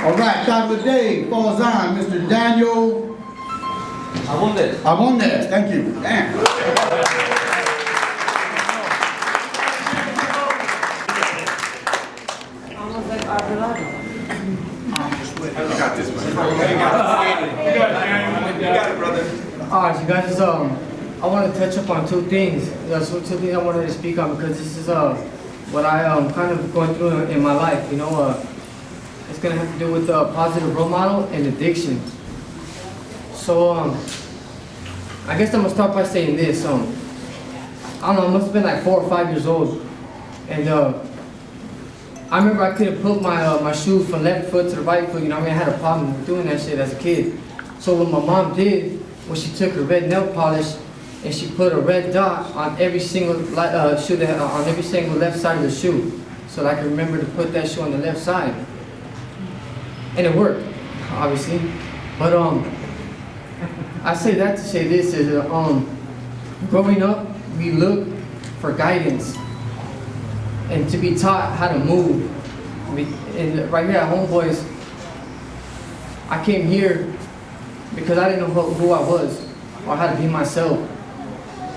All right, shot of the day falls on Mr. Daniel Abondes. Thank you. Damn. Almost like Arbolado. You got this, man. You got it, brother. Alright, you guys, I want to touch up on two things. So two things I wanted to speak on because this is what I kind of going through in my life. You know, it's gonna have to do with positive role model and addiction. So I guess I'm gonna start by saying this. I don't know, I must have been like 4 or 5 years old, and I remember I couldn't put my shoes from left foot to the right foot. You know, I had a problem with doing that shit as a kid. So what my mom did was she took her red nail polish and she put a red dot on every single shoe on every single left side of the shoe, so that I could remember to put that shoe on the left side. And it worked, obviously. But I say that to say this is growing up, we look for guidance and to be taught how to move. And right here at Homeboys, I came here because I didn't know who I was or how to be myself.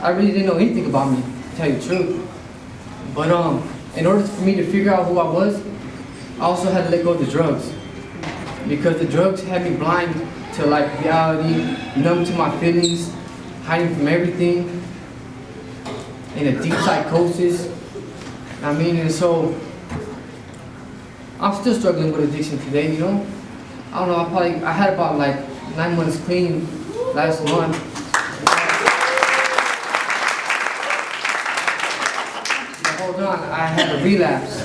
I really didn't know anything about me, to tell you the truth. But in order for me to figure out who I was, I also had to let go of the drugs. Because the drugs had me blind to like reality, numb to my feelings, hiding from everything, in a deep psychosis. I mean, and so I'm still struggling with addiction today, you know. I don't know, I had about like 9 months clean last month. But hold on, I had a relapse.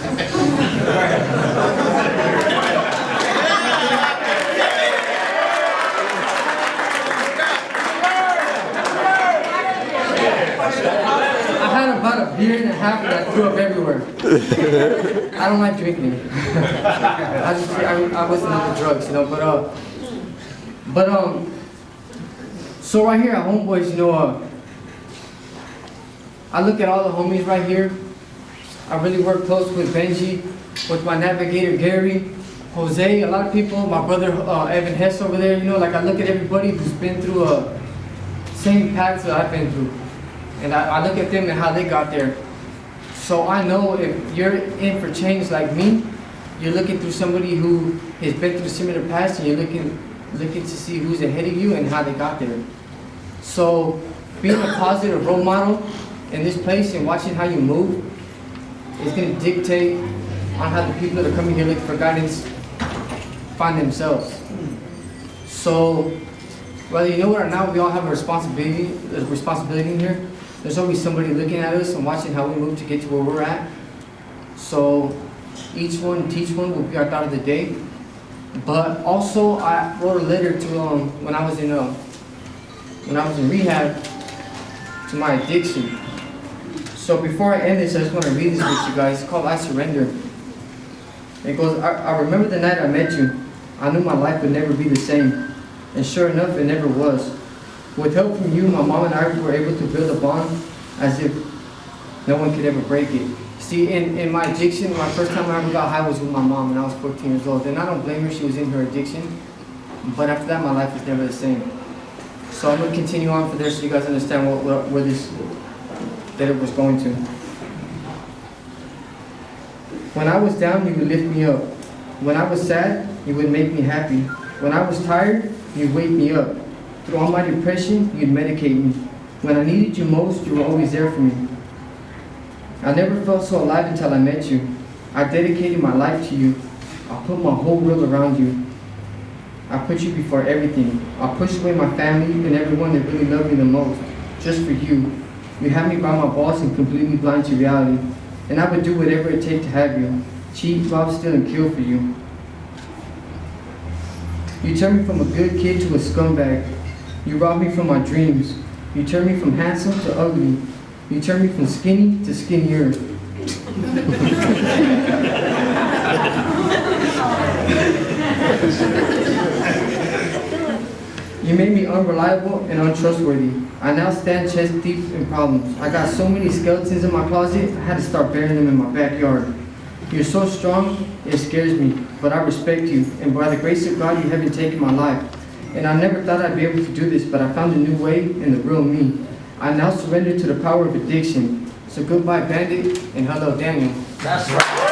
I had about a beer and a half and I threw up everywhere. I don't like drinking. I wasn't into drugs, you know, but so right here at Homeboys, you know, I look at all the homies right here. I really work close with Benji, with my navigator Gary, Jose, a lot of people, my brother Evan Hess over there, you know, like I look at everybody who's been through same paths that I've been through. And I look at them and how they got there. So I know if you're in for change like me, you're looking through somebody who has been through similar paths, and you're looking to see who's ahead of you and how they got there. So being a positive role model in this place and watching how you move is going to dictate on how the people that are coming here looking for guidance find themselves. So whether you know it or not, we all have a responsibility in here. There's always somebody looking at us and watching how we move to get to where we're at. So each one, teach one will be our thought of the day. But also, I wrote a letter to when I was in rehab to my addiction. So before I end this, I just want to read this with you guys. It's called I Surrender. It goes, I remember the night I met you. I knew my life would never be the same. And sure enough, it never was. With help from you, my mom and I were able to build a bond as if no one could ever break it. See, in my addiction, my first time I ever got high was with my mom when I was 14 years old. And I don't blame her, she was in her addiction. But after that, my life was never the same. So I'm going to continue on for this so you guys understand where this letter was going to. When I was down, you would lift me up. When I was sad, you would make me happy. When I was tired, you'd wake me up. Through all my depression, you'd medicate me. When I needed you most, you were always there for me. I never felt so alive until I met you. I dedicated my life to you. I put my whole world around you. I put you before everything. I pushed away my family and everyone that really loved me the most, just for you. You had me by my balls and completely blind to reality. And I would do whatever it takes to have you. Cheat, rob, steal, and kill for you. You turned me from a good kid to a scumbag. You robbed me from my dreams. You turned me from handsome to ugly. You turned me from skinny to skinnier. You made me unreliable and untrustworthy. I now stand chest deep in problems. I got so many skeletons in my closet, I had to start burying them in my backyard. You're so strong, it scares me, but I respect you, and by the grace of God, you haven't taken my life. And I never thought I'd be able to do this, but I found a new way in the real me. I now surrender to the power of addiction. So goodbye, Bandit, and hello, Daniel. That's right.